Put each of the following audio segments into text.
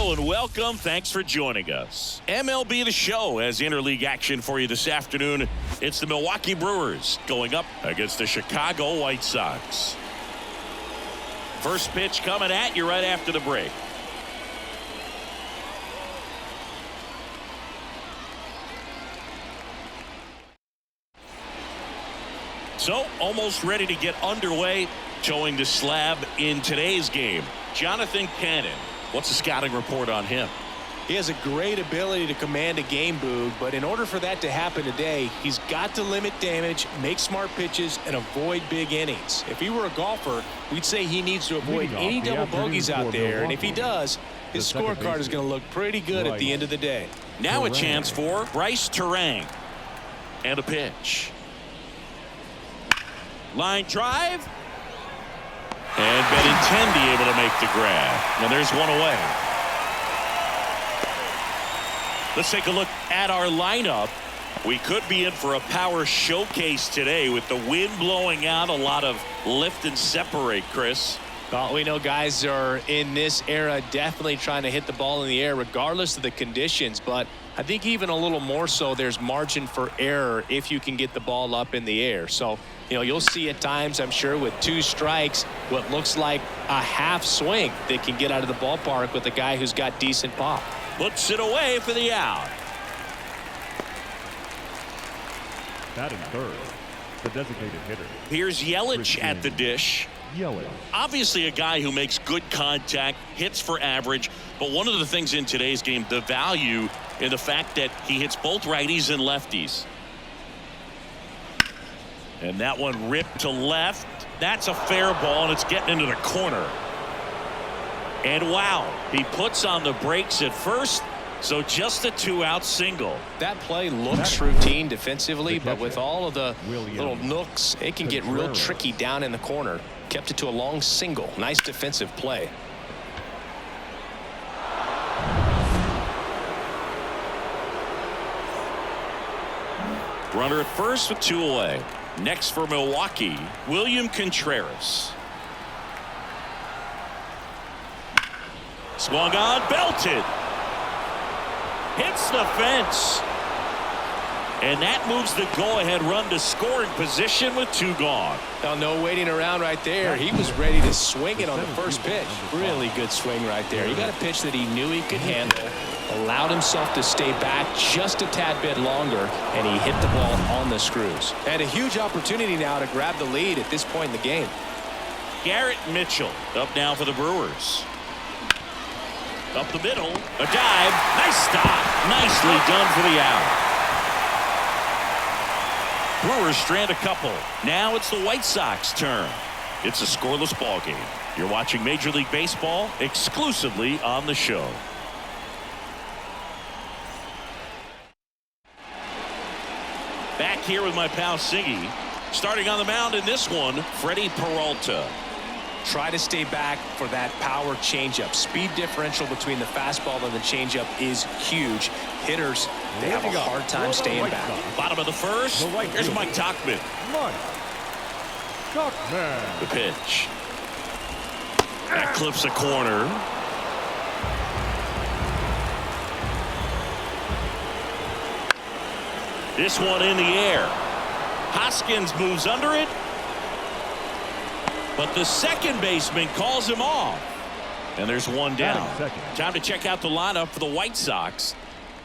Hello and welcome. Thanks for joining us. MLB The Show has interleague action for you this afternoon. It's the Milwaukee Brewers going up against the Chicago White Sox. First pitch coming at you right after the break. So, almost ready to get underway, showing the slab in today's game. Jonathan Cannon, what's the scouting report on him? He has a great ability to command a game, Boog, but in order for that to happen today, he's got to limit damage, make smart pitches, and avoid big innings. If he were a golfer, we'd say he needs to avoid any double bogeys out there, and if he does, his scorecard is going to look pretty good at the end of the day. Now a chance for Bryce Terang. And a pitch. Line drive. And Benintendi able to make the grab. And there's one away. Let's take a look at our lineup. We could be in for a power showcase today with the wind blowing out, a lot of lift and separate, Chris. Well, we know guys are in this era definitely trying to hit the ball in the air regardless of the conditions, but I think even a little more so there's margin for error if you can get the ball up in the air. So, you'll see at times, I'm sure, with 2 strikes, what looks like a half swing that can get out of the ballpark with a guy who's got decent pop. Puts it away for the out. Batting third, the designated hitter. Here's Yelich at the dish. Yelich. Obviously a guy who makes good contact, hits for average, but one of the things in today's game, the value in the fact that he hits both righties and lefties. And that one ripped to left. That's a fair ball, and it's getting into the corner. And wow, he puts on the brakes at first, so just a 2-out single. That play looks routine defensively, but with all of the little nooks, it can get real tricky down in the corner. Kept it to a long single. Nice defensive play. Runner at first with 2 away. Next for Milwaukee, William Contreras. Swung on, belted. Hits the fence. And that moves the go-ahead run to scoring position with 2 gone. Now, no waiting around right there. He was ready to swing it on the first pitch. Really good swing right there. He got a pitch that he knew he could handle, allowed himself to stay back just a tad bit longer, and he hit the ball on the screws. And a huge opportunity now to grab the lead at this point in the game. Garrett Mitchell up now for the Brewers. Up the middle, a dive, nice stop, nicely done for the out. Brewers strand a couple. Now it's the White Sox turn. It's a scoreless ball game. You're watching Major League Baseball exclusively on the show. Back here with my pal Siggy. Starting on the mound in this one, Freddie Peralta. Try to stay back for that power changeup. Speed differential between the fastball and the changeup is huge. Hitters, they have a hard time staying back. Bottom of the first. Here's Mike Tauchman. The pitch. That clips a corner. This one in the air. Hoskins moves under it. But the second baseman calls him off. And there's one down. Time to check out the lineup for the White Sox.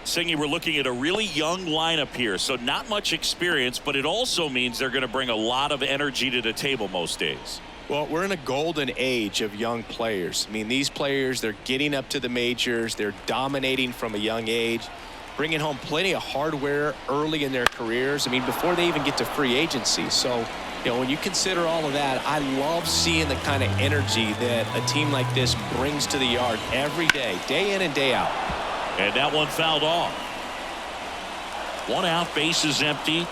Singy, we're looking at a really young lineup here, so not much experience, but it also means they're going to bring a lot of energy to the table most days. Well, we're in a golden age of young players. I mean, these players, they're getting up to the majors. They're dominating from a young age, bringing home plenty of hardware early in their careers. I mean, before they even get to free agency. So, when you consider all of that, I love seeing the kind of energy that a team like this brings to the yard every day in and day out. And that one fouled off. 1 out, base is empty.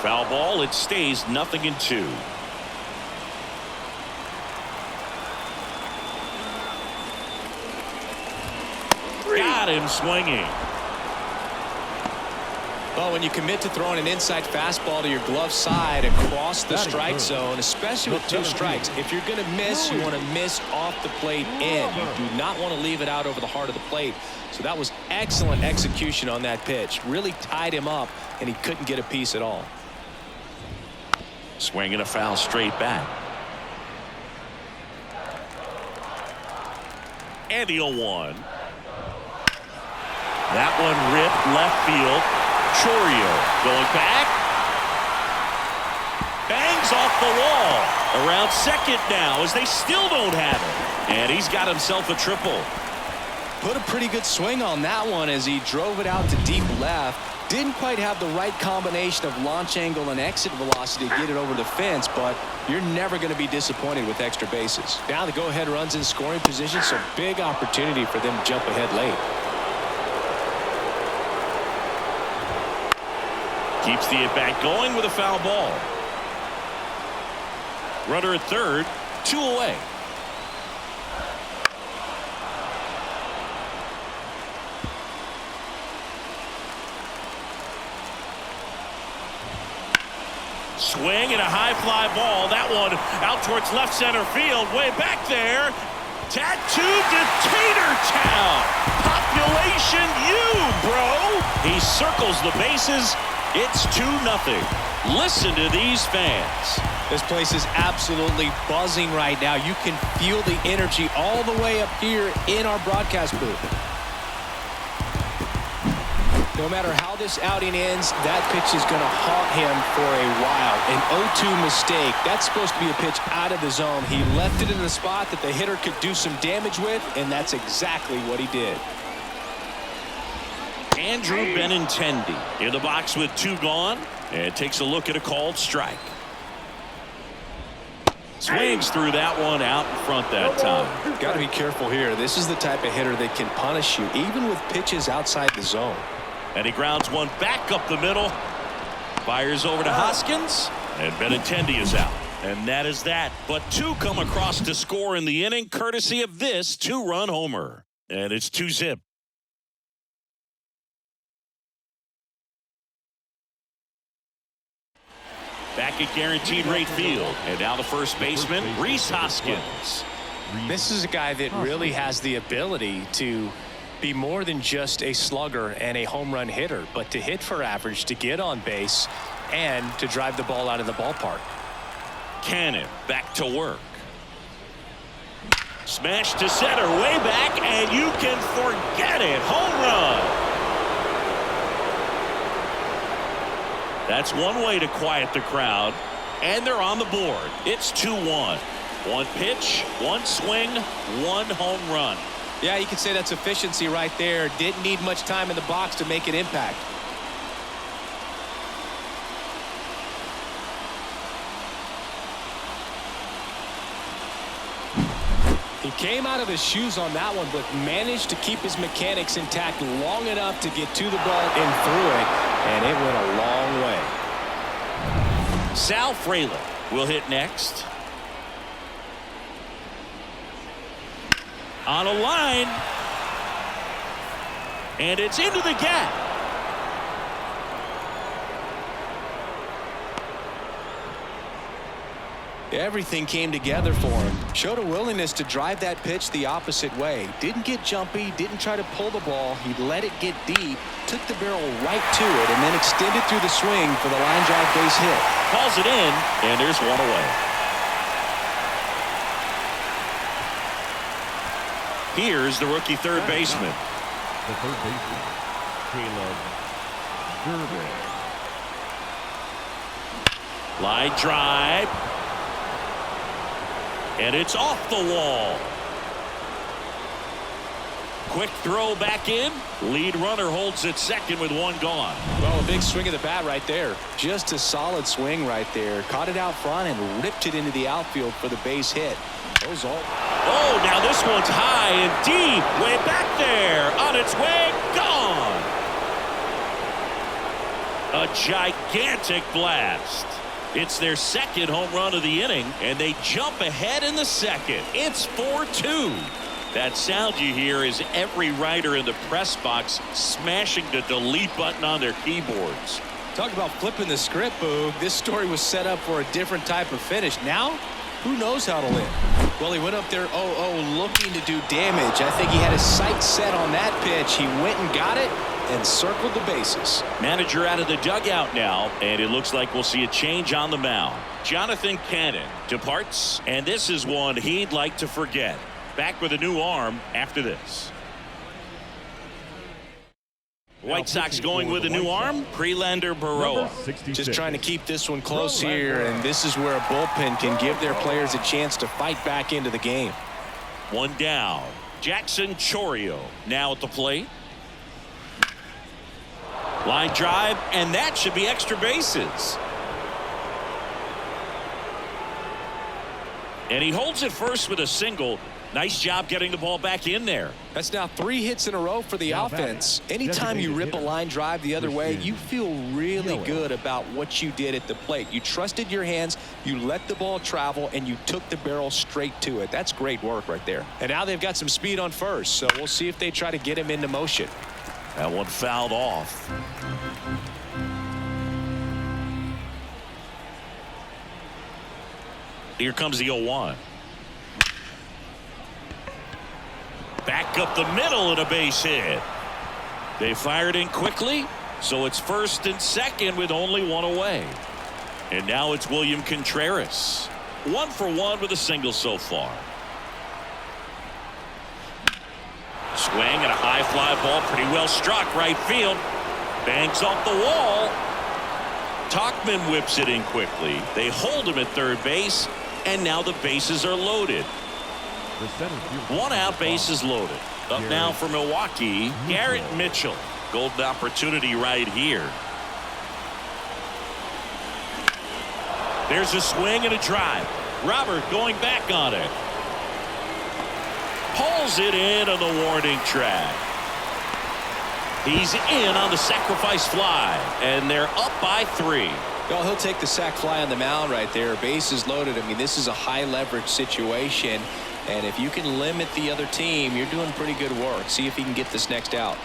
Foul ball, it stays 0-2. Got him swinging. Well, when you commit to throwing an inside fastball to your glove side across the strike zone, especially with 2 strikes, if you're going to miss, you want to miss off the plate in. You do not want to leave it out over the heart of the plate. So that was excellent execution on that pitch. Really tied him up, and he couldn't get a piece at all. Swing and a foul straight back. And the 0-1. That one ripped left field. Chorio going back. Bangs off the wall. Around second now as they still don't have it. And he's got himself a triple. Put a pretty good swing on that one as he drove it out to deep left. Didn't quite have the right combination of launch angle and exit velocity to get it over the fence, but you're never going to be disappointed with extra bases. Now the go-ahead runs in scoring position, so big opportunity for them to jump ahead late. Keeps the at-bat going with a foul ball. Runner at third, 2 away. Swing and a high fly ball. That one out towards left center field. Way back there. Tattooed to Tater Town. Population U, bro. He circles the bases. It's 2-0. Listen to these fans. This place is absolutely buzzing right now. You can feel the energy all the way up here in our broadcast booth. No matter how this outing ends, that pitch is going to haunt him for a while. An 0-2 mistake. That's supposed to be a pitch out of the zone. He left it in the spot that the hitter could do some damage with, and that's exactly what he did. Andrew Benintendi in the box with 2 gone, and takes a look at a called strike. Swings through that one out in front that time. Got to be careful here. This is the type of hitter that can punish you even with pitches outside the zone. And he grounds one back up the middle. Fires over to Hoskins, and Benintendi is out. And that is that. But 2 come across to score in the inning, courtesy of this 2-run homer. And it's 2-zip. Back at guaranteed rate field. And now the first baseman, Rhys Hoskins. This is a guy that really has the ability to be more than just a slugger and a home run hitter, but to hit for average, to get on base, and to drive the ball out of the ballpark. Cannon back to work. Smash to center, way back, and you can forget it. Home run. That's one way to quiet the crowd, and they're on the board. It's 2-1. 1 pitch, 1 swing, 1 home run. Yeah, you can say that's efficiency right there. Didn't need much time in the box to make an impact. He came out of his shoes on that one, but managed to keep his mechanics intact long enough to get to the ball and through it, and it went a long way. Sal Frelick will hit next. On a line, and it's into the gap. Everything came together for him. Showed a willingness to drive that pitch the opposite way. Didn't get jumpy, didn't try to pull the ball. He let it get deep, took the barrel right to it, and then extended through the swing for the line drive base hit. Calls it in, and there's 1 away. Here's the rookie third baseman. The third baseman, Caleb Gervais. Line drive. And it's off the wall. Quick throw back in. Lead runner holds at second with 1 gone. Well, a big swing of the bat right there. Just a solid swing right there. Caught it out front and ripped it into the outfield for the base hit. Those all. Oh, now this one's high and deep. Way back there. On its way. Gone. A gigantic blast. It's their second home run of the inning, and they jump ahead in the second. It's 4-2. That sound you hear is every writer in the press box smashing the delete button on their keyboards. Talk about flipping the script, Boog. This story was set up for a different type of finish. Now, who knows how it'll end? Well, he went up there 0-0 looking to do damage. I think he had his sights set on that pitch. He went and got it and circled the bases. Manager out of the dugout now, and it looks like we'll see a change on the mound. Jonathan Cannon departs, and this is one he'd like to forget. Back with a new arm after this. White Sox going with a new arm. Prelander Berroa. Just trying to keep this one close here, and this is where a bullpen can give their players a chance to fight back into the game. One down. Jackson Chourio now at the plate. Line drive, and that should be extra bases. And he holds it first with a single. Nice job getting the ball back in there. That's now 3 hits in a row for the offense. Anytime you rip a line drive the other way, you feel really good about what you did at the plate. You trusted your hands, you let the ball travel, and you took the barrel straight to it. That's great work right there. And now they've got some speed on first, so we'll see if they try to get him into motion. That one fouled off. Here comes the 0-1. Back up the middle and a base hit. They fired in quickly, so it's first and second with only one away. And now it's William Contreras. 1 for 1 with a single so far. Swing and a high fly ball, pretty well struck right field. Bangs off the wall. Tauchman whips it in quickly. They hold him at third base, and now the bases are loaded. 1 out, bases loaded. Up now for Milwaukee, Garrett Mitchell. Golden opportunity right here. There's a swing and a drive. Robert going back on it. Pulls it in on the warning track. He's in on the sacrifice fly, and they're up by 3. Well, he'll take the sac fly on the mound right there. Bases loaded. I mean, this is a high leverage situation. And if you can limit the other team, you're doing pretty good work. See if he can get this next out.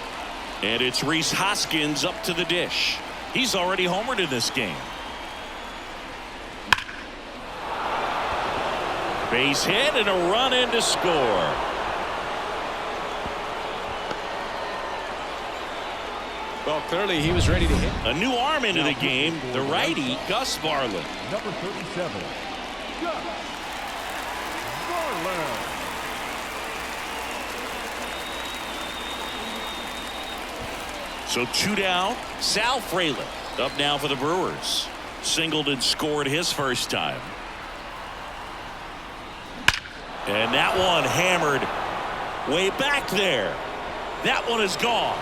And it's Rhys Hoskins up to the dish. He's already homered in this game. Base hit and a run in to score. Well, clearly he was ready to hit. A new arm into the game. The righty, Gus Varland. Number 37, Gus Varland. So 2 down. Sal Frelick up now for the Brewers. Singled and scored his first time. And that one hammered way back there. That one is gone.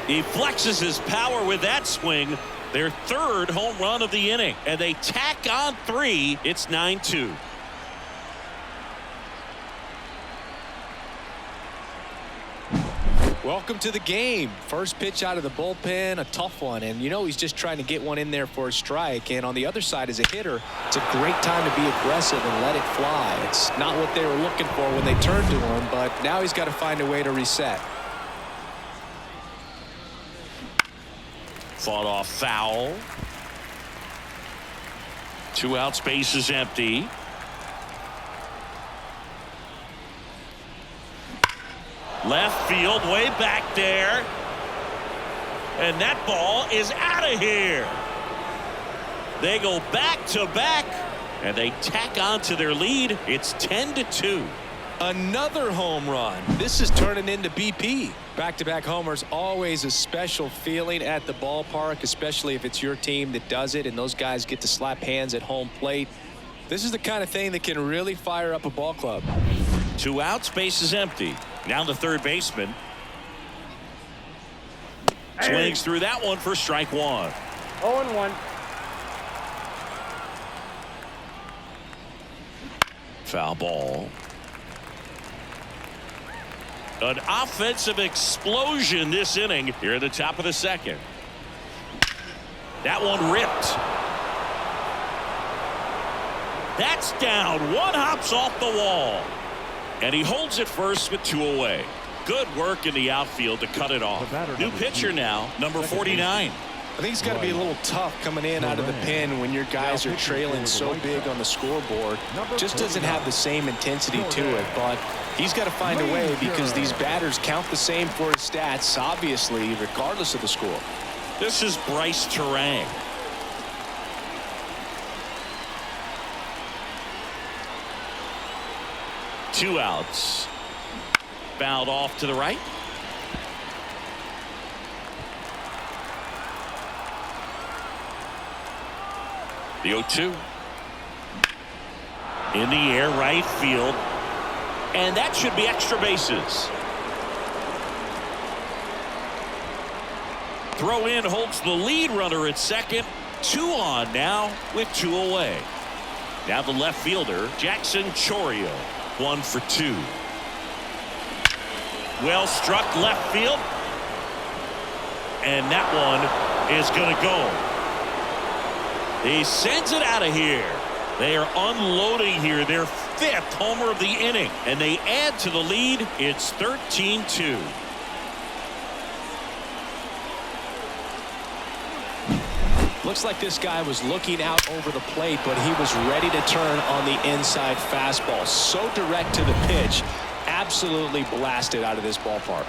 He flexes his power with that swing. Their 3rd home run of the inning. And they tack on 3. It's 9-2. Welcome to the game. First pitch out of the bullpen, a tough one. And you know he's just trying to get one in there for a strike. And on the other side as a hitter, it's a great time to be aggressive and let it fly. It's not what they were looking for when they turned to him, but now he's got to find a way to reset. Fought off foul. 2 outs, bases empty. Left field, way back there. And that ball is out of here. They go back to back, and they tack on to their lead. It's 10-2. Another home run. This is turning into BP. Back-to-back homers, always a special feeling at the ballpark, especially if it's your team that does it and those guys get to slap hands at home plate. This is the kind of thing that can really fire up a ball club. 2 outs, bases empty. Now the third baseman. Swings through that one for strike 1. 0-1. Foul ball. An offensive explosion this inning here at the top of the 2nd. That one ripped. That's down. One hops off the wall. And he holds it first with 2 away. Good work in the outfield to cut it off. New pitcher now, number 49. I think it's got to be a little tough coming in out of the pen when your guys are trailing so big on the scoreboard. Just doesn't have the same intensity to it, but he's got to find a way because these batters count the same for his stats, obviously, regardless of the score. This is Bryce Terang. Two outs. Fouled off to the right. The 0-2. In the air, right field. And that should be extra bases. Throw in holds the lead runner at second. 2 on now with 2 away. Now the left fielder, Jackson Chourio. 1 for 2. Well struck left field. And that one is going to go. He sends it out of here. They are unloading here. Their 5th homer of the inning. And they add to the lead. It's 13-2. Looks like this guy was looking out over the plate, but he was ready to turn on the inside fastball. So direct to the pitch. Absolutely blasted out of this ballpark.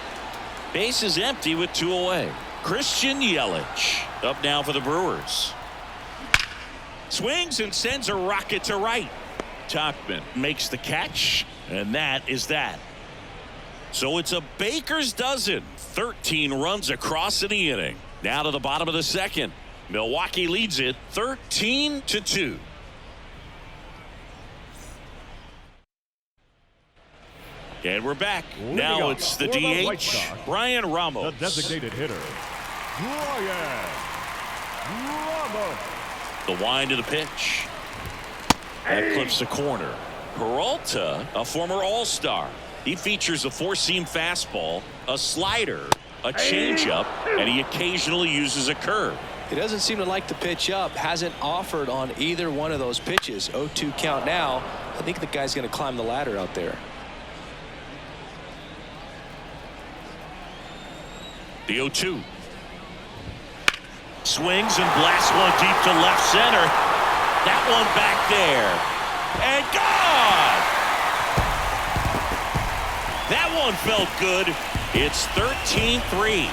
Base is empty with 2 away. Christian Yelich up now for the Brewers. Swings and sends a rocket to right. Tauchman makes the catch, and that is that. So it's a baker's dozen. 13 runs across in the inning. Now to the bottom of the second. Milwaukee leads it 13-2. And we're back. Now it's the DH, Brian Ramos. The designated hitter, Brian Ramos. The wind of the pitch. That clips the corner. Peralta, a former All-Star. He features a 4-seam fastball, a slider, a changeup, and he occasionally uses a curve. He doesn't seem to like the pitch up. Hasn't offered on either one of those pitches. 0-2 count now. I think the guy's going to climb the ladder out there. The 0-2. Swings and blasts one deep to left center. That one back there. And gone! That one felt good. It's 13-3.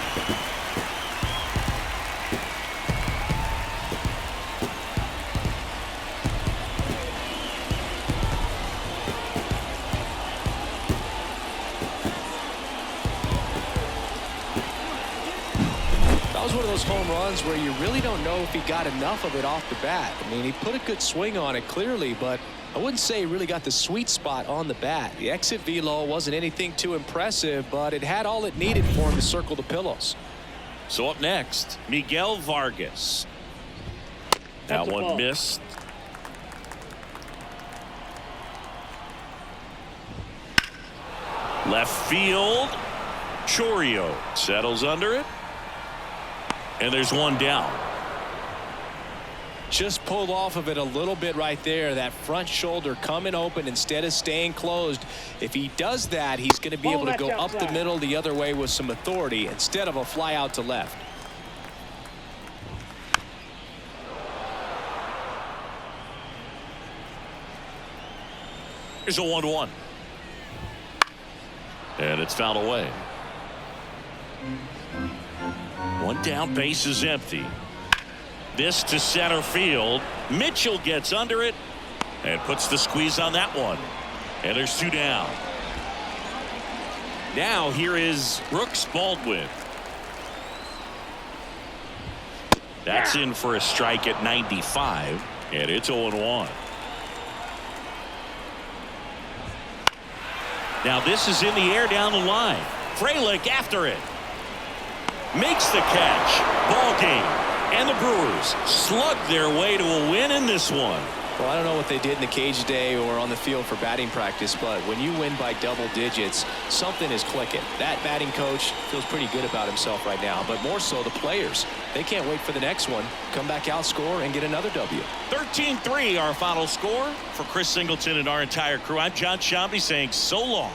One of those home runs where you really don't know if he got enough of it off the bat. I mean, he put a good swing on it clearly, but I wouldn't say he really got the sweet spot on the bat. The exit velo wasn't anything too impressive, but it had all it needed for him to circle the pillows. So up next, Miguel Vargas. That one missed. Left field. Chourio settles under it. And there's one down. Just pulled off of it a little bit right there. That front shoulder coming open instead of staying closed. If he does that, he's going to be able to go up the middle the other way with some authority instead of a fly out to left. Here's a 1-1. And it's fouled away. One down, base is empty. This to center field. Mitchell gets under it and puts the squeeze on that one. And there's 2 down. Now here is Brooks Baldwin. That's in for a strike at 95. And it's 0-1. Now this is in the air down the line. Frelick after it. Makes the catch. Ball game. And the Brewers slug their way to a win in this one. Well, I don't know what they did in the cage today or on the field for batting practice, but when you win by double digits, something is clicking. That batting coach feels pretty good about himself right now, but more so the players. They can't wait for the next one. Come back out, score, and get another W. 13-3 our final score. For Chris Singleton and our entire crew, I'm John Shambi saying so long.